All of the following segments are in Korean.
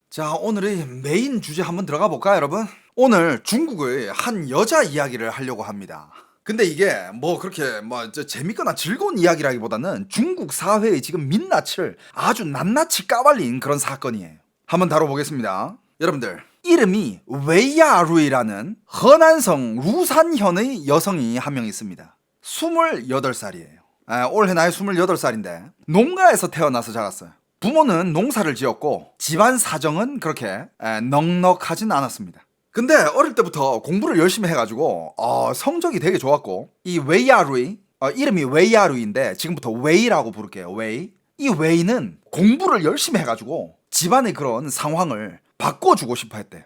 자, 오늘의 메인 주제 한번 들어가 볼까요, 여러분? 오늘 중국의 한 여자 이야기를 하려고 합니다. 근데 이게 뭐 그렇게 재밌거나 즐거운 이야기라기보다는 중국 사회의 지금 민낯을 아주 낱낱이 까발린 그런 사건이에요. 한번 다뤄보겠습니다. 여러분들, 이름이 웨이야루이라는 허난성 루산현의 여성이 한 명 있습니다. 28살이에요. 올해 나이 28살인데 농가에서 태어나서 자랐어요. 부모는 농사를 지었고 집안 사정은 그렇게 넉넉하진 않았습니다. 근데 어릴 때부터 공부를 열심히 해가지고 성적이 되게 좋았고, 이 웨이야루이, 이름이 웨이야루이인데 지금부터 웨이라고 부를게요. 웨이. 이 웨이는 공부를 열심히 해가지고 집안의 그런 상황을 바꿔주고 싶어 했대요.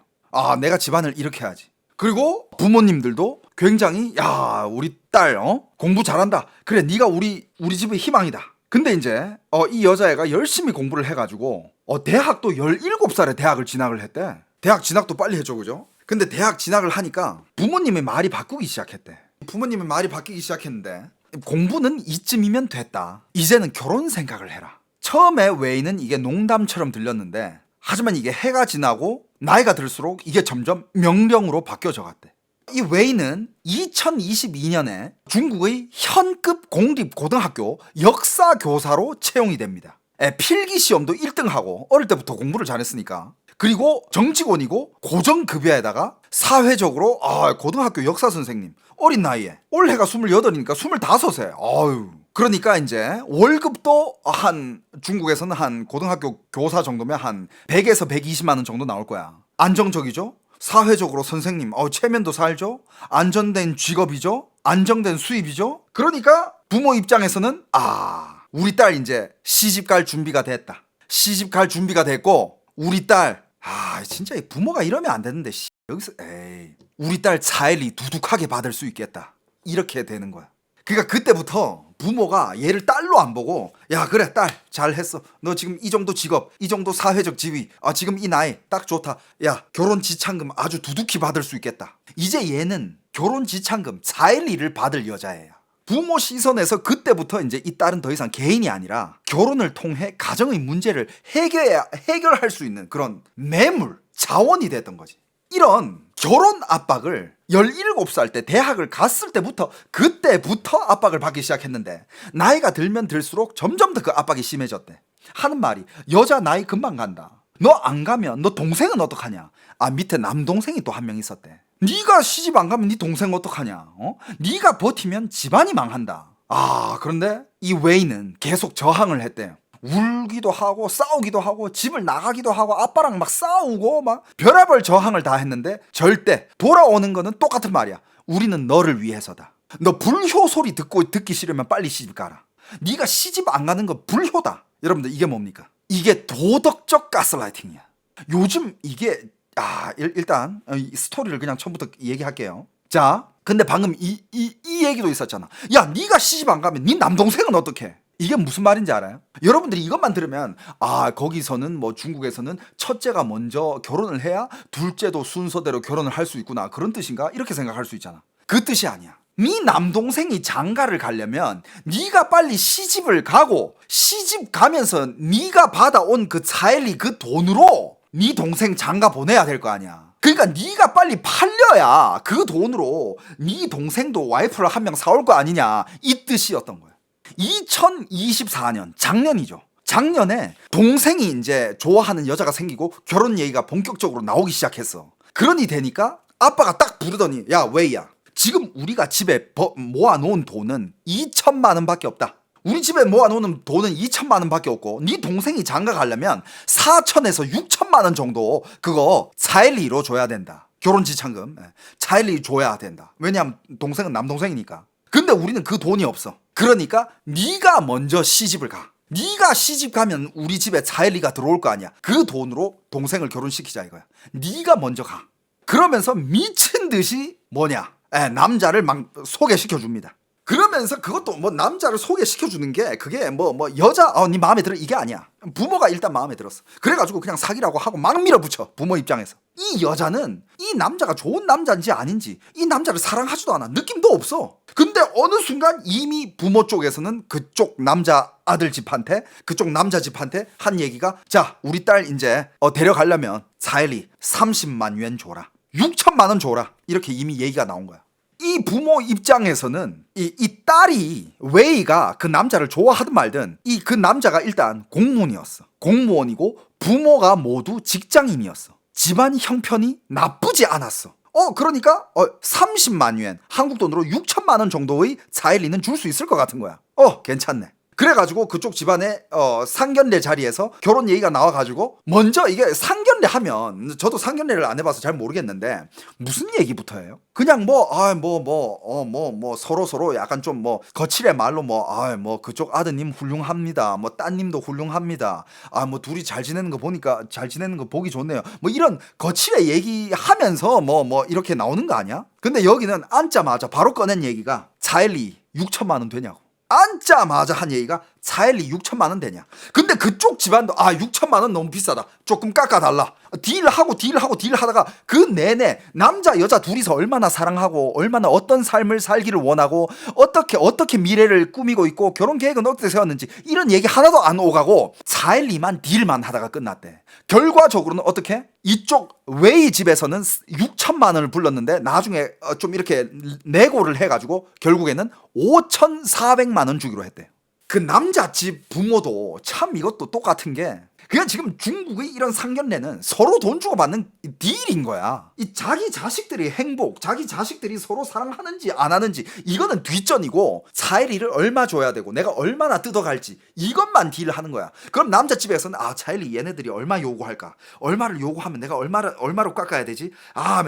내가 집안을 이렇게 해야지. 그리고 부모님들도 굉장히 야, 우리 딸 공부 잘한다, 그래 네가 우리 집의 희망이다. 근데 이제 이 여자애가 열심히 공부를 해가지고 대학도 17살에 대학을 진학을 했대. 대학 진학도 빨리 했죠, 그죠? 근데 대학 진학을 하니까 부모님의 말이 바꾸기 시작했대. 부모님의 말이 바뀌기 시작했는데, 공부는 이쯤이면 됐다, 이제는 결혼 생각을 해라. 처음에 웨이는 이게 농담처럼 들렸는데, 하지만 이게 해가 지나고 나이가 들수록 이게 점점 명령으로 바뀌어져 갔대. 이 웨이는 2022년에 중국의 현급 공립고등학교 역사교사로 채용이 됩니다. 필기 시험도 1등하고 어릴 때부터 공부를 잘했으니까. 그리고 정직원이고 고정급여에다가 사회적으로 고등학교 역사 선생님, 어린 나이에 올해가 28이니까 25세. 그러니까 이제 월급도 중국에서는 한 고등학교 교사 정도면 한 100에서 120만 원 정도 나올 거야. 안정적이죠? 사회적으로 선생님, 체면도 살죠? 안전된 직업이죠? 안정된 수입이죠? 그러니까 부모 입장에서는 우리 딸 이제 시집 갈 준비가 됐다. 시집 갈 준비가 됐고, 우리 딸 진짜 부모가 이러면 안 되는데 여기서 우리 딸 차일리 두둑하게 받을 수 있겠다, 이렇게 되는 거야. 그러니까 그때부터 부모가 얘를 딸로 안 보고, 야 그래 딸 잘했어, 너 지금 이 정도 직업, 이 정도 사회적 지위, 지금 이 나이 딱 좋다, 야 결혼 지참금 아주 두둑히 받을 수 있겠다. 이제 얘는 결혼 지참금 차일리를 받을 여자예요. 부모 시선에서 그때부터 이제 이 딸은 더 이상 개인이 아니라 결혼을 통해 가정의 문제를 해결할 수 있는 그런 매물, 자원이 됐던 거지. 이런 결혼 압박을 17살 때 대학을 갔을 때부터, 그때부터 압박을 받기 시작했는데, 나이가 들면 들수록 점점 더 그 압박이 심해졌대. 하는 말이, 여자 나이 금방 간다, 너 안 가면 너 동생은 어떡하냐. 밑에 남동생이 또 한 명 있었대. 네가 시집 안 가면 네 동생 어떡하냐. 네가 버티면 집안이 망한다. 그런데 이 웨이는 계속 저항을 했대요. 울기도 하고 싸우기도 하고 집을 나가기도 하고 아빠랑 막 싸우고 막 별의별 저항을 다 했는데, 절대 돌아오는 거는 똑같은 말이야. 우리는 너를 위해서다. 너 불효 소리 듣기 싫으면 빨리 시집 가라. 네가 시집 안 가는 거 불효다. 여러분들, 이게 뭡니까? 이게 도덕적 가스라이팅이야. 요즘 이게 일단 이 스토리를 그냥 처음부터 얘기할게요. 자, 근데 방금 이 얘기도 있었잖아. 야 네가 시집 안 가면 네 남동생은 어떡해. 이게 무슨 말인지 알아요? 여러분들이 이것만 들으면 거기서는 중국에서는 첫째가 먼저 결혼을 해야 둘째도 순서대로 결혼을 할 수 있구나, 그런 뜻인가? 이렇게 생각할 수 있잖아. 그 뜻이 아니야. 네 남동생이 장가를 가려면 네가 빨리 시집을 가고, 시집 가면서 네가 받아온 그 차일리 그 돈으로 네 동생 장가 보내야 될 거 아니야. 그러니까 네가 빨리 팔려야 그 돈으로 네 동생도 와이프를 한 명 사올 거 아니냐, 이 뜻이었던 거야. 2024년, 작년이죠. 작년에 동생이 이제 좋아하는 여자가 생기고 결혼 얘기가 본격적으로 나오기 시작했어. 그러니 되니까 아빠가 딱 부르더니, 야 웨이야, 지금 우리가 집에 모아놓은 돈은 2천만 원밖에 없다. 우리 집에 모아놓은 돈은 2천만 원밖에 없고, 네 동생이 장가 가려면 4천에서 6천만 원 정도 그거 차일리로 줘야 된다. 결혼 지참금 차일리 줘야 된다. 왜냐하면 동생은 남동생이니까. 근데 우리는 그 돈이 없어. 그러니까 네가 먼저 시집을 가. 네가 시집 가면 우리 집에 차일리가 들어올 거 아니야. 그 돈으로 동생을 결혼시키자 이거야. 네가 먼저 가. 그러면서 미친 듯이 남자를 막 소개시켜 줍니다. 그러면서 그것도 남자를 소개시켜 주는 게 그게 여자 네 마음에 들어 이게 아니야. 부모가 일단 마음에 들었어. 그래가지고 그냥 사귀라고 하고 막 밀어붙여, 부모 입장에서. 이 여자는 이 이 남자가 좋은 남자인지 아닌지, 이 남자를 사랑하지도 않아. 느낌도 없어. 근데 어느 순간 이미 부모 쪽에서는 그쪽 남자 아들 집한테, 그쪽 남자 집한테 한 얘기가, 자, 우리 딸 이제 데려가려면 사일리 30만 yuan 줘라, 6천만 원 줘라, 이렇게 이미 얘기가 나온 거야. 이 부모 입장에서는 이 딸이 웨이가 그 남자를 좋아하든 말든 그 남자가 일단 공무원이었어. 공무원이고 부모가 모두 직장인이었어. 집안 형편이 나쁘지 않았어. 그러니까 30만 yuan, 한국 돈으로 6천만 원 정도의 사일리는 줄 수 있을 것 같은 거야. 괜찮네. 그래가지고 그쪽 집안의 상견례 자리에서 결혼 얘기가 나와가지고, 먼저 이게 상견례 하면, 저도 상견례를 안 해봐서 잘 모르겠는데 무슨 얘기부터 해요? 그냥 서로 약간 좀 거칠의 말로 그쪽 아드님 훌륭합니다, 따님도 훌륭합니다, 둘이 잘 지내는 거 보니까 잘 지내는 거 보기 좋네요, 이런 거칠의 얘기하면서 이렇게 나오는 거 아니야? 근데 여기는 앉자마자 바로 꺼낸 얘기가 사일리 6천만 원 되냐고. 앉자마자 한 얘기가 사일리 6천만 원 되냐. 근데 그쪽 집안도 6천만 원 너무 비싸다, 조금 깎아달라. 딜하다가 그 내내 남자 여자 둘이서 얼마나 사랑하고 얼마나 어떤 삶을 살기를 원하고 어떻게 미래를 꾸미고 있고 결혼 계획은 어떻게 세웠는지 이런 얘기 하나도 안 오가고 사일리만 딜만 하다가 끝났대. 결과적으로는 어떻게? 이쪽 웨이 집에서는 6천만 원을 불렀는데 나중에 좀 이렇게 내고를 해가지고 결국에는 5,400만 원 주기로 했대요. 그 남자 집 부모도 참 이것도 똑같은 게, 그냥 지금 중국의 이런 상견례는 서로 돈 주고 받는 딜인 거야. 이 자기 자식들이 행복, 자기 자식들이 서로 사랑하는지 안 하는지 이거는 뒷전이고, 사일리를 얼마 줘야 되고 내가 얼마나 뜯어갈지 이것만 딜하는 거야. 그럼 남자 집에서는 사일리 얘네들이 얼마 요구할까, 얼마를 요구하면 내가 얼마로 깎아야 되지,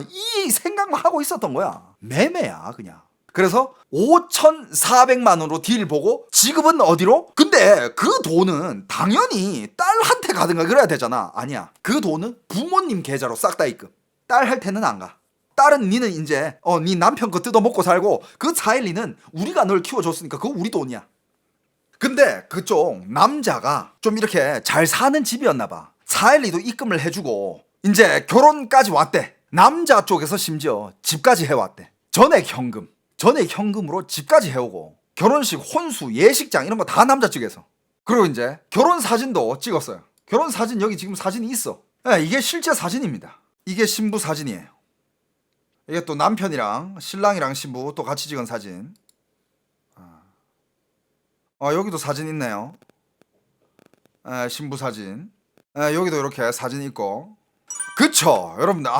이 생각만 하고 있었던 거야. 매매야 그냥. 그래서 5,400만 원으로 딜 보고 지급은 어디로? 근데 그 돈은 당연히 딸한테 가든가 그래야 되잖아. 아니야. 그 돈은 부모님 계좌로 싹 다 입금. 딸한테는 안 가. 딸은 니는 이제 니 남편 거 뜯어먹고 살고, 그 사일리는 우리가 널 키워줬으니까 그거 우리 돈이야. 근데 그쪽 남자가 좀 이렇게 잘 사는 집이었나 봐. 사일리도 입금을 해주고 이제 결혼까지 왔대. 남자 쪽에서 심지어 집까지 해왔대. 전액 현금으로 집까지 해오고, 결혼식, 혼수, 예식장 이런 거 다 남자 측에서. 그리고 이제 결혼 사진도 찍었어요. 결혼 사진 여기 지금 사진이 있어. 이게 실제 사진입니다. 이게 신부 사진이에요. 이게 또 남편이랑 신랑이랑 신부 또 같이 찍은 사진. 여기도 사진 있네요. 신부 사진. 여기도 이렇게 사진 있고. 그쵸 여러분들.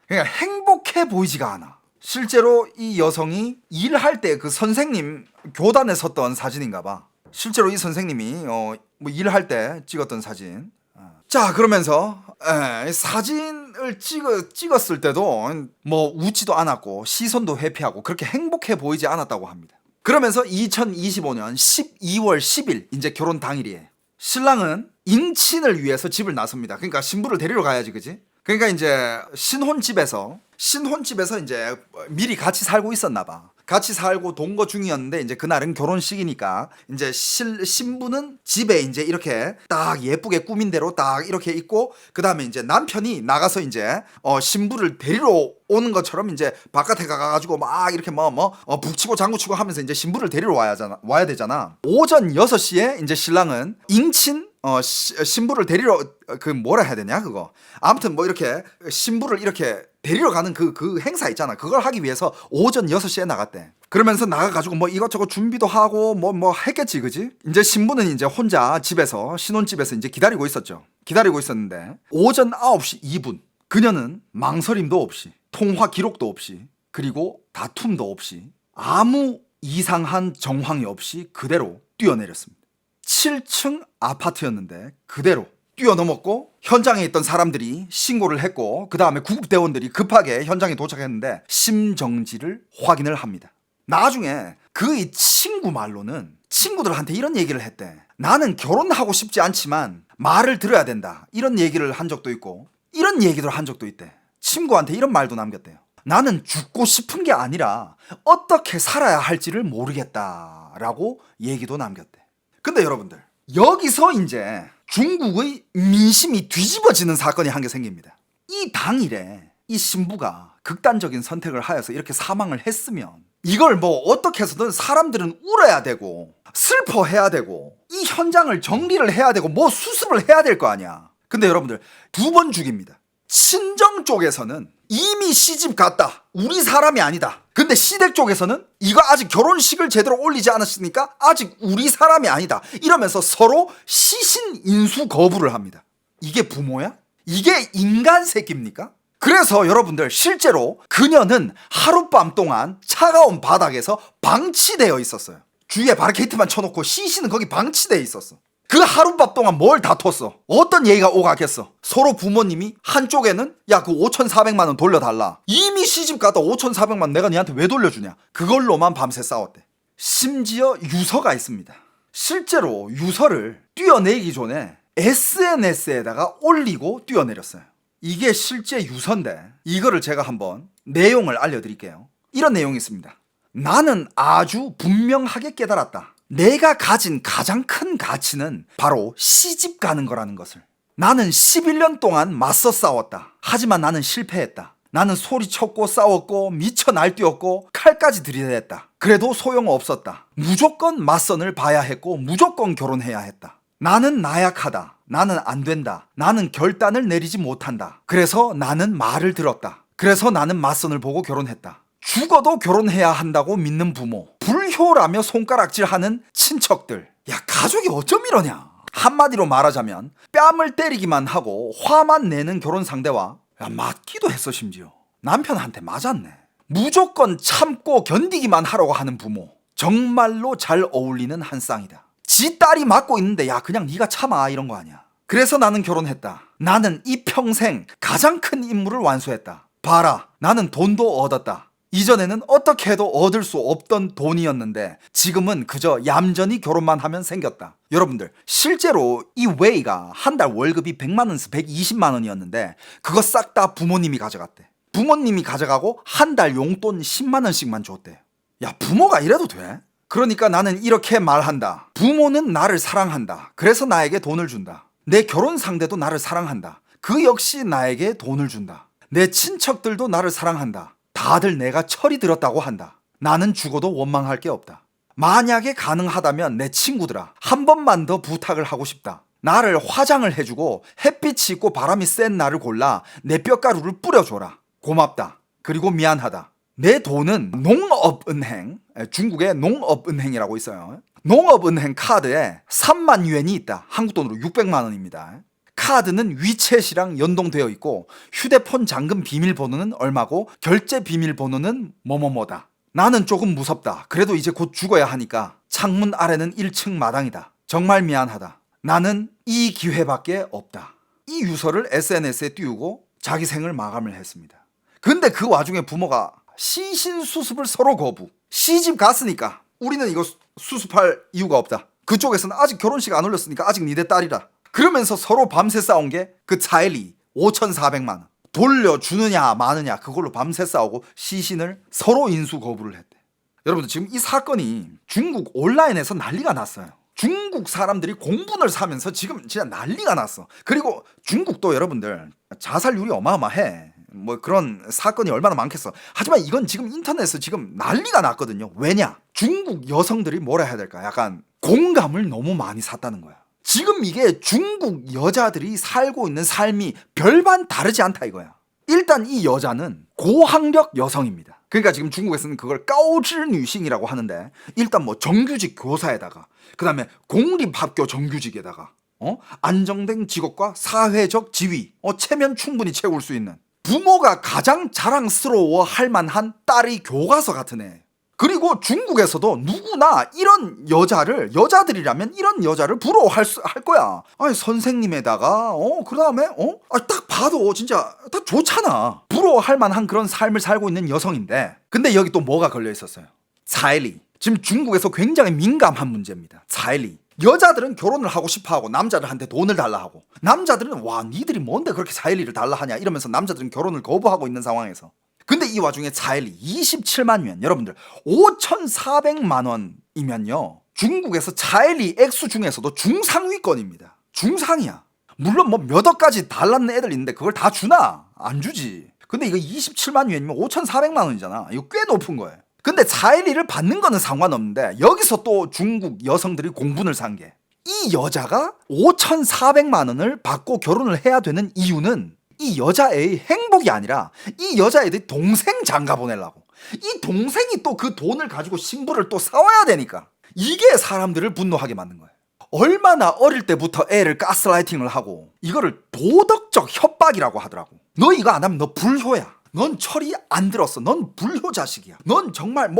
그러니까 행복해 보이지가 않아. 실제로 이 여성이 일할 때 그 선생님 교단에 섰던 사진인가 봐. 실제로 이 선생님이 일할 때 찍었던 사진. 자, 그러면서 사진을 찍었을 때도 웃지도 않았고 시선도 회피하고 그렇게 행복해 보이지 않았다고 합니다. 그러면서 2025년 12월 10일 이제 결혼 당일이에요. 신랑은迎친을 위해서 집을 나섭니다. 그러니까 신부를 데리러 가야지, 그지? 그러니까 이제 신혼집에서 이제 미리 같이 살고 있었나 봐. 같이 살고 동거 중이었는데 이제 그날은 결혼식이니까 이제 신부는 집에 이제 이렇게 딱 예쁘게 꾸민 대로 딱 이렇게 있고, 그 다음에 이제 남편이 나가서 이제 신부를 데리러 오는 것처럼 이제 바깥에 가가지고 막 이렇게 북치고 장구치고 하면서 이제 신부를 데리러 와야 되잖아. 오전 6시에 이제 신랑은迎亲 신부를 데리러 뭐라 해야 되냐 그거. 아무튼 이렇게 신부를 이렇게 데리러 가는 그 행사 있잖아. 그걸 하기 위해서 오전 6시에 나갔대. 그러면서 나가가지고 이것저것 준비도 하고 했겠지, 그지? 이제 신부는 이제 혼자 집에서, 신혼집에서 이제 기다리고 있었죠. 기다리고 있었는데 오전 9시 2분 그녀는 망설임도 없이, 통화 기록도 없이, 그리고 다툼도 없이, 아무 이상한 정황이 없이 그대로 뛰어내렸습니다. 7층 아파트였는데 그대로 뛰어넘었고, 현장에 있던 사람들이 신고를 했고, 그 다음에 구급대원들이 급하게 현장에 도착했는데 심정지를 확인을 합니다. 나중에 그 친구 말로는 친구들한테 이런 얘기를 했대. 나는 결혼하고 싶지 않지만 말을 들어야 된다, 이런 얘기를 한 적도 있고, 이런 얘기를 한 적도 있대. 친구한테 이런 말도 남겼대요. 나는 죽고 싶은 게 아니라 어떻게 살아야 할지를 모르겠다라고 얘기도 남겼대. 근데 여러분들, 여기서 이제 중국의 민심이 뒤집어지는 사건이 한 개 생깁니다. 이 당일에 이 신부가 극단적인 선택을 하여서 이렇게 사망을 했으면 이걸 뭐 어떻게 해서든 사람들은 울어야 되고 슬퍼해야 되고 이 현장을 정리를 해야 되고 뭐 수습을 해야 될 거 아니야. 근데 여러분들 2번 죽입니다. 친정 쪽에서는 이미 시집 갔다, 우리 사람이 아니다. 근데 시댁 쪽에서는 이거 아직 결혼식을 제대로 올리지 않았으니까 아직 우리 사람이 아니다, 이러면서 서로 시신 인수 거부를 합니다. 이게 부모야? 이게 인간 새끼입니까? 그래서 여러분들 실제로 그녀는 하룻밤 동안 차가운 바닥에서 방치되어 있었어요. 주위에 바리케이트만 쳐놓고 시신은 거기 방치되어 있었어. 그 하룻밤 동안 뭘 다퉜어? 어떤 얘기가 오가겠어? 서로 부모님이 한쪽에는 야 그 5,400만 원 돌려달라, 이미 시집 갔다 5,400만 원 내가 니한테 왜 돌려주냐, 그걸로만 밤새 싸웠대. 심지어 유서가 있습니다. 실제로 유서를 띄어내기 전에 SNS에다가 올리고 뛰어내렸어요. 이게 실제 유서인데 이거를 제가 한번 내용을 알려드릴게요. 이런 내용이 있습니다. 나는 아주 분명하게 깨달았다. 내가 가진 가장 큰 가치는 바로 시집 가는 거라는 것을. 나는 11년 동안 맞서 싸웠다. 하지만 나는 실패했다. 나는 소리쳤고 싸웠고 미쳐 날뛰었고 칼까지 들이댔다. 그래도 소용없었다. 무조건 맞선을 봐야 했고 무조건 결혼해야 했다. 나는 나약하다. 나는 안 된다. 나는 결단을 내리지 못한다. 그래서 나는 말을 들었다. 그래서 나는 맞선을 보고 결혼했다. 죽어도 결혼해야 한다고 믿는 부모, 불효라며 손가락질하는 친척들. 야, 가족이 어쩜 이러냐. 한마디로 말하자면 뺨을 때리기만 하고 화만 내는 결혼 상대와 맞기도 했어. 심지어 남편한테 맞았네. 무조건 참고 견디기만 하라고 하는 부모. 정말로 잘 어울리는 한 쌍이다. 지 딸이 맞고 있는데 야 그냥 네가 참아, 이런 거 아니야. 그래서 나는 결혼했다. 나는 이 평생 가장 큰 임무를 완수했다. 봐라, 나는 돈도 얻었다. 이전에는 어떻게 해도 얻을 수 없던 돈이었는데 지금은 그저 얌전히 결혼만 하면 생겼다. 여러분들 실제로 이 웨이가 한 달 월급이 100만 원에서 120만 원이었는데 그거 싹 다 부모님이 가져갔대. 부모님이 가져가고 한 달 용돈 10만 원씩만 줬대. 야, 부모가 이래도 돼? 그러니까 나는 이렇게 말한다. 부모는 나를 사랑한다. 그래서 나에게 돈을 준다. 내 결혼 상대도 나를 사랑한다. 그 역시 나에게 돈을 준다. 내 친척들도 나를 사랑한다. 다들 내가 철이 들었다고 한다. 나는 죽어도 원망할 게 없다. 만약에 가능하다면 내 친구들아, 한 번만 더 부탁을 하고 싶다. 나를 화장을 해주고 햇빛이 있고 바람이 센 날을 골라 내 뼈가루를 뿌려줘라. 고맙다. 그리고 미안하다. 내 돈은 농업은행, 중국의 농업은행이라고 있어요. 농업은행 카드에 3만 유엔이 있다. 한국 돈으로 600만 원입니다. 카드는 위챗이랑 연동되어 있고 휴대폰 잠금 비밀번호는 얼마고 결제 비밀번호는 뭐뭐뭐다. 나는 조금 무섭다. 그래도 이제 곧 죽어야 하니까 창문 아래는 1층 마당이다. 정말 미안하다. 나는 이 기회밖에 없다. 이 유서를 SNS에 띄우고 자기 생을 마감을 했습니다. 근데 그 와중에 부모가 시신 수습을 서로 거부. 시집 갔으니까 우리는 이거 수습할 이유가 없다. 그쪽에서는 아직 결혼식 안 올렸으니까 아직 니네 딸이라. 그러면서 서로 밤새 싸운 게 그 차일리 5,400만 원 돌려주느냐 마느냐, 그걸로 밤새 싸우고 시신을 서로 인수 거부를 했대. 여러분들 지금 이 사건이 중국 온라인에서 난리가 났어요. 중국 사람들이 공분을 사면서 지금 진짜 난리가 났어. 그리고 중국도 여러분들 자살률이 어마어마해. 뭐 그런 사건이 얼마나 많겠어. 하지만 이건 지금 인터넷에서 지금 난리가 났거든요. 왜냐? 중국 여성들이 뭐라 해야 될까? 약간 공감을 너무 많이 샀다는 거야. 지금 이게 중국 여자들이 살고 있는 삶이 별반 다르지 않다 이거야. 일단 이 여자는 고학력 여성입니다. 그러니까 지금 중국에서는 그걸 까오즈뉴싱이라고 하는데, 일단 뭐 정규직 교사에다가 그 다음에 공립학교 정규직에다가 안정된 직업과 사회적 지위, 체면 충분히 채울 수 있는, 부모가 가장 자랑스러워 할 만한 딸이 교과서 같은 애. 그리고 중국에서도 누구나 이런 여자들이라면 이런 여자를 부러워할 할 거야. 아니 선생님에다가 그 다음에 딱 봐도 진짜 딱 좋잖아. 부러워할 만한 그런 삶을 살고 있는 여성인데, 근데 여기 또 뭐가 걸려 있었어요? 차일리. 지금 중국에서 굉장히 민감한 문제입니다. 차일리. 여자들은 결혼을 하고 싶어하고 남자들한테 돈을 달라 하고, 남자들은 와 니들이 뭔데 그렇게 차일리를 달라 하냐 이러면서 남자들은 결혼을 거부하고 있는 상황에서, 근데 이 와중에 차일리 27만 yuan, 여러분들 5,400만 원이면요 중국에서 차일리 액수 중에서도 중상위권입니다. 중상이야. 물론 뭐 몇 억까지 달라는 애들 있는데 그걸 다 주나? 안 주지. 근데 이거 27만 yuan이면 5,400만 원이잖아. 이거 꽤 높은 거예요. 근데 차일리를 받는 거는 상관없는데 여기서 또 중국 여성들이 공분을 산 게, 이 여자가 5,400만 원을 받고 결혼을 해야 되는 이유는 이 여자애의 행복이 아니라 이 여자애의 동생 장가 보내려고. 이 동생이 또 그 돈을 가지고 신부를 또 사와야 되니까. 이게 사람들을 분노하게 만든 거예요. 얼마나 어릴 때부터 애를 가스라이팅을 하고 이거를 도덕적 협박이라고 하더라고. 너 이거 안 하면 너 불효야. 넌 철이 안 들었어. 넌 불효 자식이야. 넌 정말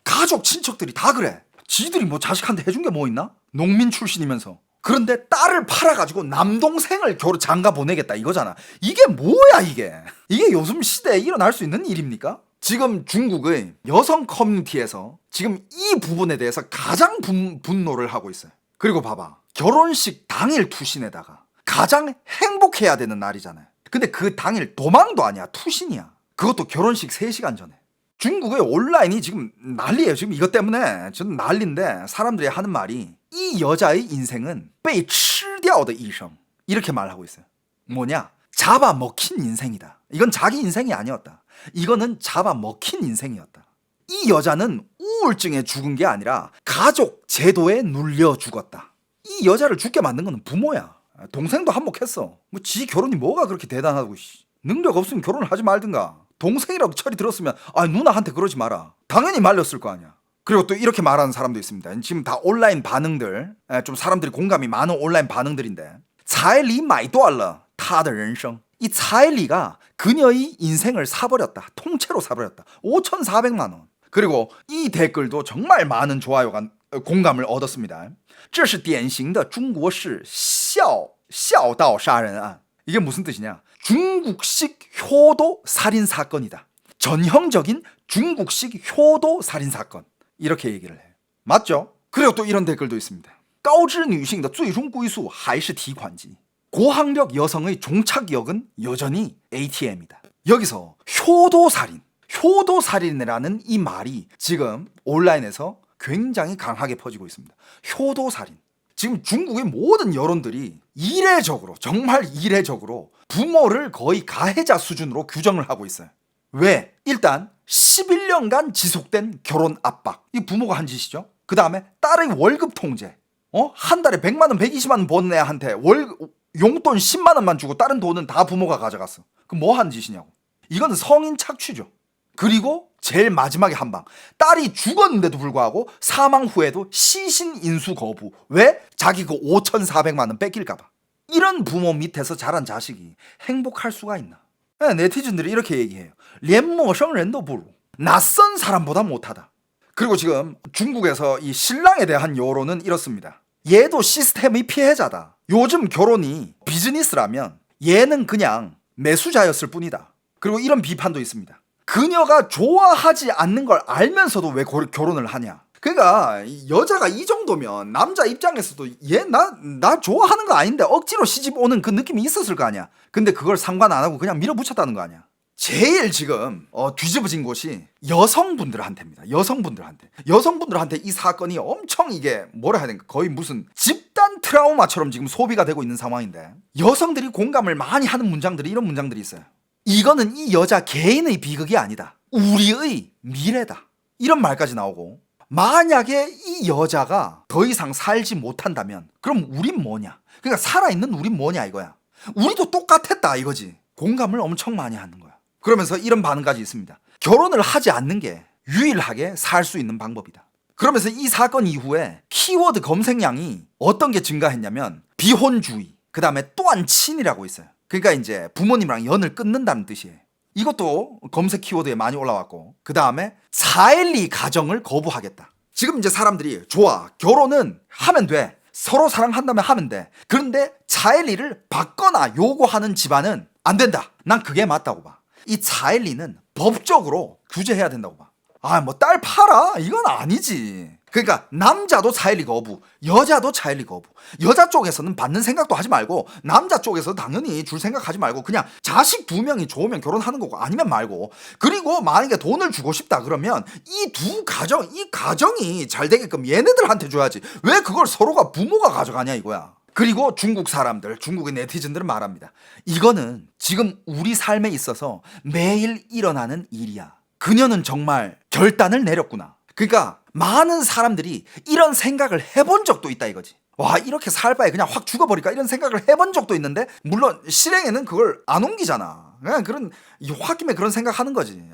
가족 친척들이 다 그래. 지들이 뭐 자식한테 해준 게 뭐 있나? 농민 출신이면서. 그런데 딸을 팔아가지고 남동생을 장가 보내겠다 이거잖아. 이게 뭐야 이게. 이게 요즘 시대에 일어날 수 있는 일입니까? 지금 중국의 여성 커뮤니티에서 지금 이 부분에 대해서 가장 분노를 하고 있어요. 그리고 봐봐, 결혼식 당일 투신에다가 가장 행복해야 되는 날이잖아요. 근데 그 당일 도망도 아니야, 투신이야. 그것도 결혼식 3시간 전에. 중국의 온라인이 지금 난리예요. 지금 이것 때문에 저는 난리인데, 사람들이 하는 말이 이 여자의 인생은 被吃掉的一生 이렇게 말하고 있어요. 뭐냐? 잡아먹힌 인생이다. 이건 자기 인생이 아니었다. 이거는 잡아먹힌 인생이었다. 이 여자는 우울증에 죽은 게 아니라 가족 제도에 눌려 죽었다. 이 여자를 죽게 만든 거는 부모야. 동생도 한몫했어. 뭐 지 결혼이 뭐가 그렇게 대단하고, 능력 없으면 결혼을 하지 말든가. 동생이라도 철이 들었으면 누나한테 그러지 마라. 당연히 말렸을 거 아니야. 그리고 또 이렇게 말하는 사람도 있습니다. 지금 다 온라인 반응들, 좀 사람들이 공감이 많은 온라인 반응들인데, 彩礼买断了他的人生. 이 차일리가 그녀의 인생을 사버렸다. 통째로 사버렸다. 5,400만 원. 그리고 이 댓글도 정말 많은 좋아요가 공감을 얻었습니다. 这是典型的中国式孝道杀人案. 이게 무슨 뜻이냐? 중국식 효도 살인 사건이다. 전형적인 중국식 효도 살인 사건. 이렇게 얘기를 해요. 맞죠? 그리고 또 이런 댓글도 있습니다. 高知女性的最终归宿还是提款机. 고학력 여성의 종착역은 여전히 ATM이다. 여기서 효도살인이라는 이 말이 지금 온라인에서 굉장히 강하게 퍼지고 있습니다. 효도살인. 지금 중국의 모든 여론들이 정말 이례적으로 부모를 거의 가해자 수준으로 규정을 하고 있어요. 왜? 일단 11년간 지속된 결혼 압박. 이 부모가 한 짓이죠. 그 다음에 딸의 월급 통제. 한 달에 100만 원, 120만 원 버는 애한테 용돈 10만 원만 주고 다른 돈은 다 부모가 가져갔어. 그럼 뭐 한 짓이냐고. 이건 성인 착취죠. 그리고 제일 마지막에 한 방. 딸이 죽었는데도 불구하고 사망 후에도 시신 인수 거부. 왜? 자기 그 5,400만 원 뺏길까 봐. 이런 부모 밑에서 자란 자식이 행복할 수가 있나? 네티즌들이 이렇게 얘기해요. 连陌生人都不如. 낯선 사람보다 못하다. 그리고 지금 중국에서 이 신랑에 대한 여론은 이렇습니다. 얘도 시스템의 피해자다. 요즘 결혼이 비즈니스라면 얘는 그냥 매수자였을 뿐이다. 그리고 이런 비판도 있습니다. 그녀가 좋아하지 않는 걸 알면서도 왜 결혼을 하냐. 그러니까 여자가 이 정도면 남자 입장에서도 얘 나 좋아하는 거 아닌데 억지로 시집 오는 그 느낌이 있었을 거 아니야. 근데 그걸 상관 안 하고 그냥 밀어붙였다는 거 아니야. 제일 지금 뒤집어진 곳이 여성분들한테입니다. 여성분들한테 이 사건이 엄청, 이게 뭐라 해야 되나, 거의 무슨 집단 트라우마처럼 지금 소비가 되고 있는 상황인데, 여성들이 공감을 많이 하는 문장들이 이런 문장들이 있어요. 이거는 이 여자 개인의 비극이 아니다. 우리의 미래다. 이런 말까지 나오고, 만약에 이 여자가 더 이상 살지 못한다면 그럼 우린 뭐냐. 그러니까 살아있는 우린 뭐냐 이거야. 우리도 똑같았다 이거지. 공감을 엄청 많이 하는 거야. 그러면서 이런 반응까지 있습니다. 결혼을 하지 않는 게 유일하게 살 수 있는 방법이다. 그러면서 이 사건 이후에 키워드 검색량이 어떤 게 증가했냐면 비혼주의, 그 다음에 또한친이라고 있어요. 그러니까 이제 부모님이랑 연을 끊는다는 뜻이에요. 이것도 검색 키워드에 많이 올라왔고, 그 다음에 사일리 가정을 거부하겠다. 지금 이제 사람들이 좋아, 결혼은 하면 돼, 서로 사랑한다면 하면 돼. 그런데 사일리를 받거나 요구하는 집안은 안 된다. 난 그게 맞다고 봐. 이 차일리는 법적으로 규제해야 된다고 봐. 뭐 딸 팔아? 이건 아니지. 그러니까 남자도 차일리 거부, 여자도 차일리 거부. 여자 쪽에서는 받는 생각도 하지 말고, 남자 쪽에서 당연히 줄 생각하지 말고 그냥 자식 2명이 좋으면 결혼하는 거고 아니면 말고. 그리고 만약에 돈을 주고 싶다 그러면 이 가정이 잘 되게끔 얘네들한테 줘야지. 왜 그걸 서로가 부모가 가져가냐 이거야. 그리고 중국 사람들, 중국의 네티즌들은 말합니다. 이거는 지금 우리 삶에 있어서 매일 일어나는 일이야. 그녀는 정말 결단을 내렸구나. 그러니까 많은 사람들이 이런 생각을 해본 적도 있다 이거지. 와, 이렇게 살 바에 그냥 확 죽어버릴까 이런 생각을 해본 적도 있는데, 물론 실행에는 그걸 안 옮기잖아. 그냥 그런 홧김에 그런 생각하는 거지.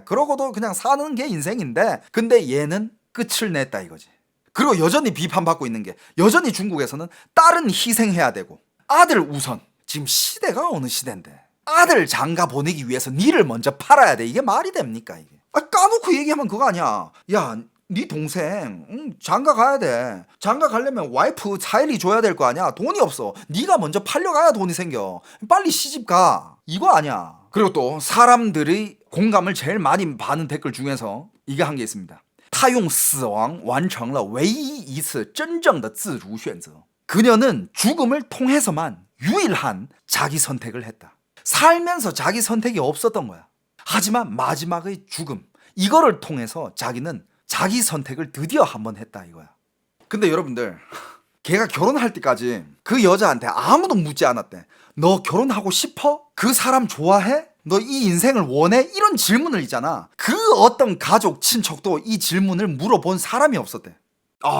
그러고도 그냥 사는 게 인생인데, 근데 얘는 끝을 냈다 이거지. 그리고 여전히 비판받고 있는 게, 여전히 중국에서는 딸은 희생해야 되고 아들 우선. 지금 시대가 어느 시대인데 아들 장가 보내기 위해서 니를 먼저 팔아야 돼. 이게 말이 됩니까 이게? 까놓고 얘기하면 그거 아니야. 야, 네 동생 장가 가야 돼. 장가 가려면 와이프 차일이 줘야 될 거 아니야. 돈이 없어. 네가 먼저 팔려가야 돈이 생겨. 빨리 시집 가. 이거 아니야. 그리고 또 사람들이 공감을 제일 많이 받는 댓글 중에서 이게 한 게 있습니다. 他用死亡完成了唯一一次真正的自主选择. 그녀는 죽음을 통해서만 유일한 자기 선택을 했다. 살면서 자기 선택이 없었던 거야. 하지만 마지막의 죽음, 이거를 통해서 자기는 자기 선택을 드디어 한번 했다 이거야. 근데 여러분들, 걔가 결혼할 때까지 그 여자한테 아무도 묻지 않았대. 너 결혼하고 싶어? 그 사람 좋아해? 너 이 인생을 원해? 이런 질문을 있잖아. 그 어떤 가족, 친척도 이 질문을 물어본 사람이 없었대.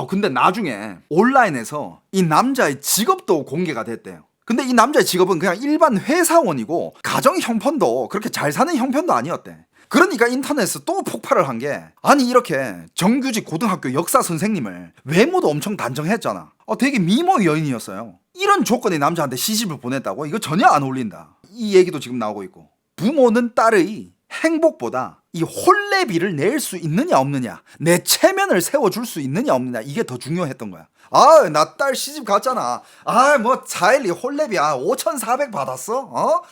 근데 나중에 온라인에서 이 남자의 직업도 공개가 됐대요. 근데 이 남자의 직업은 그냥 일반 회사원이고 가정 형편도 그렇게 잘 사는 형편도 아니었대. 그러니까 인터넷에서 또 폭발을 한 게, 아니 이렇게 정규직 고등학교 역사 선생님을 외모도 엄청 단정했잖아. 되게 미모 여인이었어요. 이런 조건의 남자한테 시집을 보냈다고? 이거 전혀 안 어울린다. 이 얘기도 지금 나오고 있고, 부모는 딸의 행복보다 이 혼례비를 낼 수 있느냐 없느냐, 내 체면을 세워줄 수 있느냐 없느냐, 이게 더 중요했던 거야. 나 딸 시집 갔잖아. 뭐 자일리 혼례비 5,400 받았어?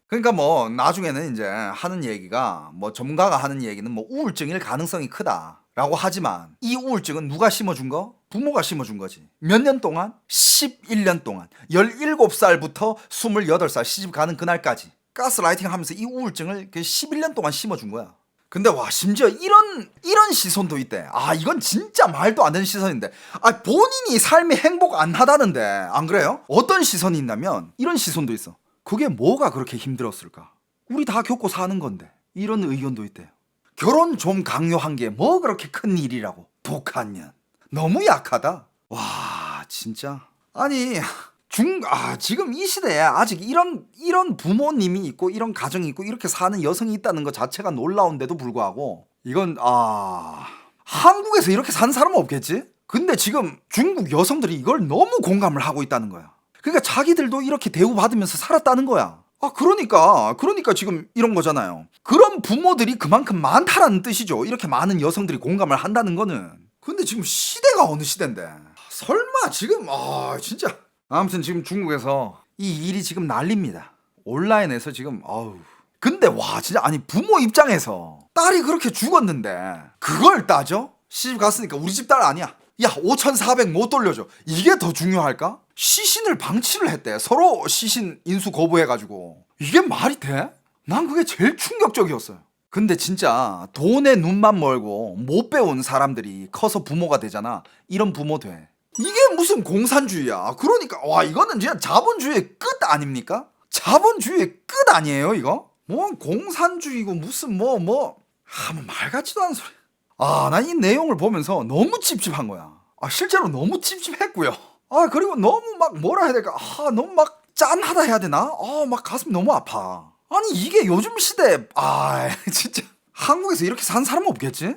그러니까 뭐 나중에는 이제 하는 얘기가, 뭐 전문가가 하는 얘기는 뭐 우울증일 가능성이 크다라고 하지만, 이 우울증은 누가 심어준 거? 부모가 심어준 거지. 몇 년 동안? 11년 동안. 17살부터 28살 시집 가는 그날까지 가스라이팅 하면서 이 우울증을 11년 동안 심어준 거야. 근데 와, 심지어 이런 시선도 있대. 이건 진짜 말도 안 되는 시선인데, 본인이 삶이 행복 안 하다는데, 안 그래요? 어떤 시선이 있냐면 이런 시선도 있어. 그게 뭐가 그렇게 힘들었을까? 우리 다 겪고 사는 건데. 이런 의견도 있대요. 결혼 좀 강요한 게 뭐 그렇게 큰 일이라고. 독한 년. 너무 약하다. 와, 진짜. 아니, 지금 이 시대에 아직 이런 부모님이 있고 이런 가정이 있고 이렇게 사는 여성이 있다는 것 자체가 놀라운데도 불구하고, 이건 한국에서 이렇게 사는 사람은 없겠지? 근데 지금 중국 여성들이 이걸 너무 공감을 하고 있다는 거야. 그러니까 자기들도 이렇게 대우받으면서 살았다는 거야. 그러니까 지금 이런 거잖아요. 그런 부모들이 그만큼 많다라는 뜻이죠. 이렇게 많은 여성들이 공감을 한다는 거는. 근데 지금 시대가 어느 시대인데, 설마 지금 진짜. 아무튼 지금 중국에서 이 일이 지금 난립니다. 온라인에서 지금 근데 와, 진짜, 아니 부모 입장에서 딸이 그렇게 죽었는데 그걸 따져? 시집 갔으니까 우리 집 딸 아니야. 야, 5,400 못 돌려줘. 이게 더 중요할까? 시신을 방치를 했대. 서로 시신 인수 거부해가지고. 이게 말이 돼? 난 그게 제일 충격적이었어요. 근데 진짜 돈에 눈만 멀고 못 배운 사람들이 커서 부모가 되잖아. 이런 부모 돼. 이게 무슨 공산주의야. 그러니까 이거는 진짜 자본주의의 끝 아닙니까? 자본주의의 끝 아니에요 이거? 뭐 공산주의고 무슨 뭐 말 같지도 않은 소리. 난 이 내용을 보면서 너무 찝찝한 거야. 실제로 너무 찝찝했고요. 그리고 너무 막 뭐라 해야 될까? 너무 막 짠하다 해야 되나? 막 가슴이 너무 아파. 아니 이게 요즘 시대에 진짜 한국에서 이렇게 산 사람 없겠지?